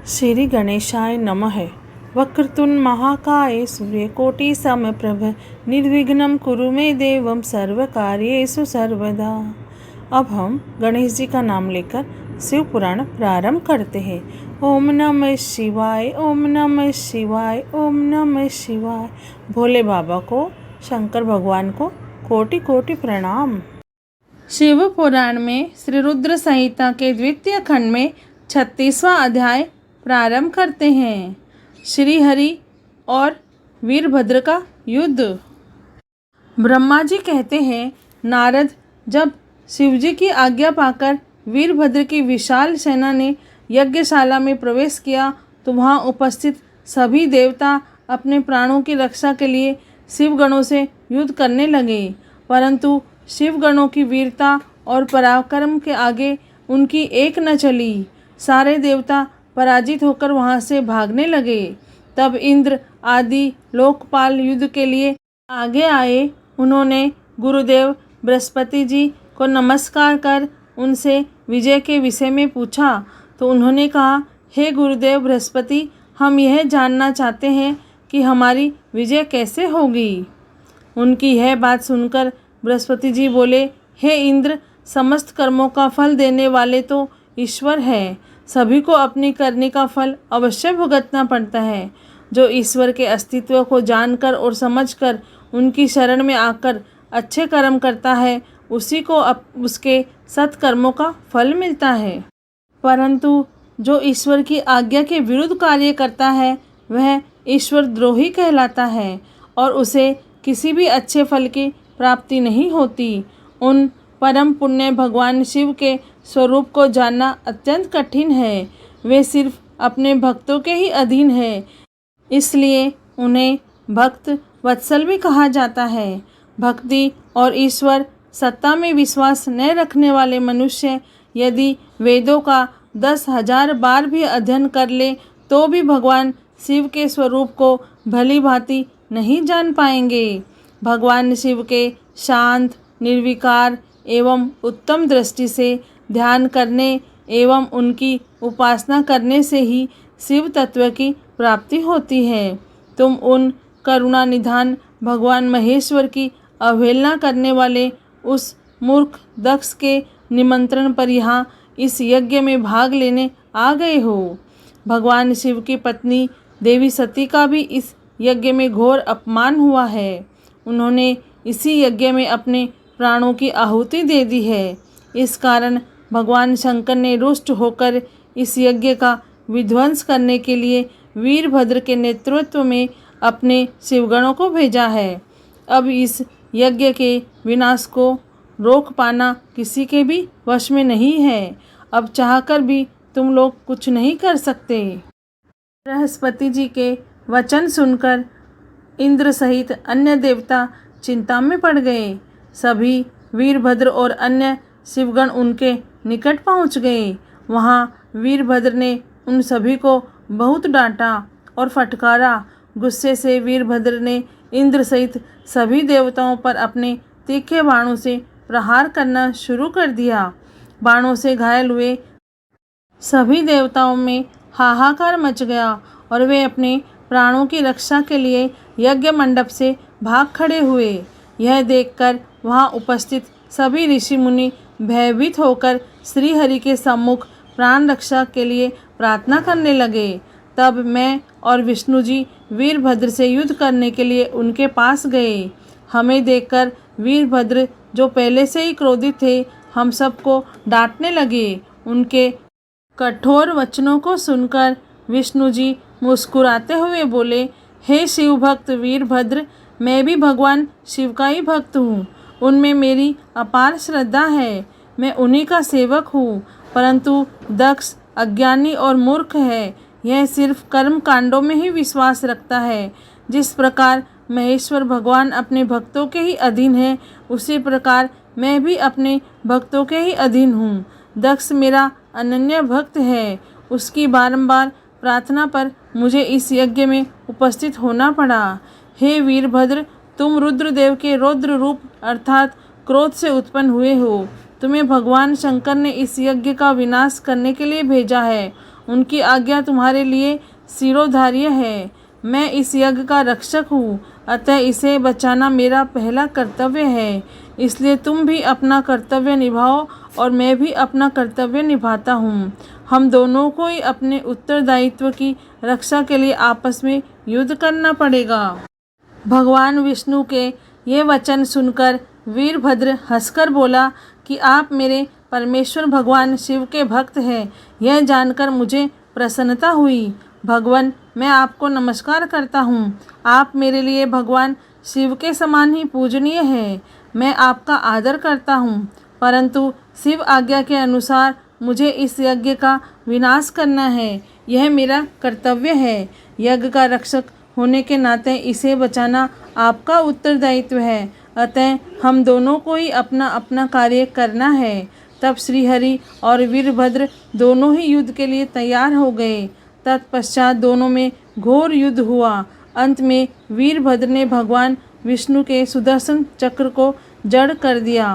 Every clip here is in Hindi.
श्री गणेशाय नमः। वक्रतुंड महाकाय सूर्यकोटि समप्रभ निर्विघ्नं कुरु मे देवं सर्वकार्येषु सर्वदा। अब हम गणेश जी का नाम लेकर शिव पुराण प्रारंभ करते हैं। ओम नमः शिवाय, ओम नमः शिवाय, ओम नमः शिवाय। भोले बाबा को, शंकर भगवान को कोटि कोटि प्रणाम। शिव पुराण में श्री रुद्र संहिता के द्वितीय खंड में 36वां अध्याय प्रारंभ करते हैं। श्री हरि और वीरभद्र का युद्ध। ब्रह्मा जी कहते हैं, नारद, जब शिवजी की आज्ञा पाकर वीरभद्र की विशाल सेना ने यज्ञशाला में प्रवेश किया तो वहां उपस्थित सभी देवता अपने प्राणों की रक्षा के लिए शिवगणों से युद्ध करने लगे, परंतु शिवगणों की वीरता और पराक्रम के आगे उनकी एक न चली। सारे देवता पराजित होकर वहां से भागने लगे। तब इंद्र आदि लोकपाल युद्ध के लिए आगे आए। उन्होंने गुरुदेव बृहस्पति जी को नमस्कार कर उनसे विजय के विषय में पूछा तो उन्होंने कहा, हे गुरुदेव बृहस्पति, हम यह जानना चाहते हैं कि हमारी विजय कैसे होगी। उनकी यह बात सुनकर बृहस्पति जी बोले, हे इंद्र, समस्त कर्मों का फल देने वाले तो ईश्वर है। सभी को अपनी करनी का फल अवश्य भुगतना पड़ता है। जो ईश्वर के अस्तित्व को जानकर और समझकर उनकी शरण में आकर अच्छे कर्म करता है, उसी को उसके सत्कर्मों का फल मिलता है। परंतु जो ईश्वर की आज्ञा के विरुद्ध कार्य करता है वह ईश्वर द्रोही कहलाता है और उसे किसी भी अच्छे फल की प्राप्ति नहीं होती। उन परम पुण्य भगवान शिव के स्वरूप को जानना अत्यंत कठिन है। वे सिर्फ अपने भक्तों के ही अधीन है, इसलिए उन्हें भक्त वत्सल भी कहा जाता है। भक्ति और ईश्वर सत्ता में विश्वास न रखने वाले मनुष्य यदि वेदों का 10,000 बार भी अध्ययन कर ले तो भी भगवान शिव के स्वरूप को भली भांति नहीं जान पाएंगे। भगवान शिव के शांत, निर्विकार एवं उत्तम दृष्टि से ध्यान करने एवं उनकी उपासना करने से ही शिव तत्व की प्राप्ति होती है। तुम उन करुणा निधान भगवान महेश्वर की अवहेलना करने वाले उस मूर्ख दक्ष के निमंत्रण पर यहाँ इस यज्ञ में भाग लेने आ गए हो। भगवान शिव की पत्नी देवी सती का भी इस यज्ञ में घोर अपमान हुआ है। उन्होंने इसी यज्ञ में अपने प्राणों की आहुति दे दी है। इस कारण भगवान शंकर ने रुष्ट होकर इस यज्ञ का विध्वंस करने के लिए वीरभद्र के नेतृत्व में अपने शिवगणों को भेजा है। अब इस यज्ञ के विनाश को रोक पाना किसी के भी वश में नहीं है। अब चाहकर भी तुम लोग कुछ नहीं कर सकते। बृहस्पति जी के वचन सुनकर इंद्र सहित अन्य देवता चिंता में पड़ गए। सभी वीरभद्र और अन्य शिवगण उनके निकट पहुंच गए। वहां वीरभद्र ने उन सभी को बहुत डांटा और फटकारा। गुस्से से वीरभद्र ने इंद्र सहित सभी देवताओं पर अपने तीखे बाणों से प्रहार करना शुरू कर दिया। बाणों से घायल हुए सभी देवताओं में हाहाकार मच गया और वे अपने प्राणों की रक्षा के लिए यज्ञ मंडप से भाग खड़े हुए। यह देखकर वहां उपस्थित सभी ऋषि मुनि भयभीत होकर श्री हरि के सम्मुख प्राण रक्षा के लिए प्रार्थना करने लगे। तब मैं और विष्णु जी वीरभद्र से युद्ध करने के लिए उनके पास गए। हमें देखकर वीरभद्र, जो पहले से ही क्रोधित थे, हम सबको डांटने लगे। उनके कठोर वचनों को सुनकर विष्णु जी मुस्कुराते हुए बोले, हे शिव भक्त वीरभद्र, मैं भी भगवान शिव का ही भक्त हूँ। उनमें मेरी अपार श्रद्धा है। मैं उन्हीं का सेवक हूँ। परंतु दक्ष अज्ञानी और मूर्ख है। यह सिर्फ कर्म कांडों में ही विश्वास रखता है। जिस प्रकार महेश्वर भगवान अपने भक्तों के ही अधीन है, उसी प्रकार मैं भी अपने भक्तों के ही अधीन हूँ। दक्ष मेरा अनन्य भक्त है। उसकी बारंबार प्रार्थना पर मुझे इस यज्ञ में उपस्थित होना पड़ा। हे वीरभद्र, तुम रुद्रदेव के रौद्र रूप अर्थात क्रोध से उत्पन्न हुए हो। तुम्हें भगवान शंकर ने इस यज्ञ का विनाश करने के लिए भेजा है उनकी आज्ञा तुम्हारे लिए शिरोधार्य है। मैं इस यज्ञ का रक्षक हूँ, अतः इसे बचाना मेरा पहला कर्तव्य है। इसलिए तुम भी अपना कर्तव्य निभाओ और मैं भी अपना कर्तव्य निभाता हूँ। हम दोनों को ही अपने उत्तरदायित्व की रक्षा के लिए आपस में युद्ध करना पड़ेगा। भगवान विष्णु के ये वचन सुनकर वीरभद्र हंसकर बोला कि आप मेरे परमेश्वर भगवान शिव के भक्त हैं। यह जानकर मुझे प्रसन्नता हुई। भगवान, मैं आपको नमस्कार करता हूँ। आप मेरे लिए भगवान शिव के समान ही पूजनीय है। मैं आपका आदर करता हूँ, परंतु शिव आज्ञा के अनुसार मुझे इस यज्ञ का विनाश करना है। यह मेरा कर्तव्य है। यज्ञ का रक्षक होने के नाते इसे बचाना आपका उत्तरदायित्व है। अतः हम दोनों को ही अपना अपना कार्य करना है। तब श्रीहरि और वीरभद्र दोनों ही युद्ध के लिए तैयार हो गए। तत्पश्चात दोनों में घोर युद्ध हुआ। अंत में वीरभद्र ने भगवान विष्णु के सुदर्शन चक्र को जड़ कर दिया,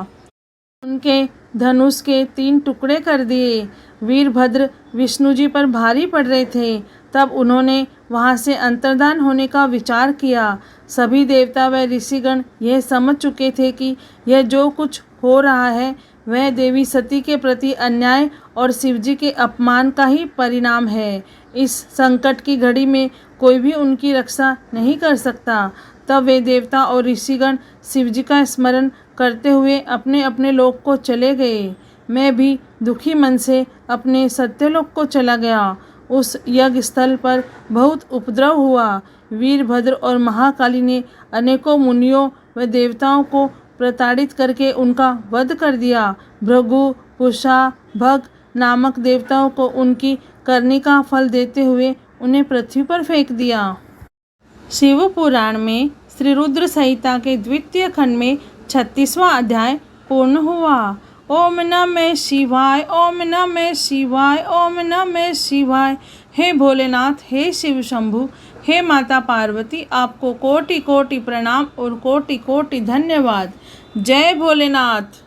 उनके धनुष के 3 टुकड़े कर दिए। वीरभद्र विष्णु जी पर भारी पड़ रहे थे। तब उन्होंने वहां से अंतर्धान होने का विचार किया। सभी देवता व ऋषिगण यह समझ चुके थे कि यह जो कुछ हो रहा है वह देवी सती के प्रति अन्याय और शिवजी के अपमान का ही परिणाम है। इस संकट की घड़ी में कोई भी उनकी रक्षा नहीं कर सकता। तब वे देवता और ऋषिगण शिवजी का स्मरण करते हुए अपने अपने लोक को चले गए। मैं भी दुखी मन से अपने सत्यलोक को चला गया। उस यज्ञ स्थल पर बहुत उपद्रव हुआ। वीरभद्र और महाकाली ने अनेकों मुनियों व देवताओं को प्रताड़ित करके उनका वध कर दिया। भृगु, पुषा, भग नामक देवताओं को उनकी करनी का फल देते हुए उन्हें पृथ्वी पर फेंक दिया। शिव पुराण में श्री रुद्र संहिता के 2वें खंड में 36वां अध्याय पूर्ण हुआ। ओम नमः शिवाय, ओम नमः शिवाय, ओम नमः शिवाय। हे भोलेनाथ, हे शिव शंभु, हे माता पार्वती, आपको कोटि कोटि प्रणाम और कोटि कोटि धन्यवाद। जय भोलेनाथ।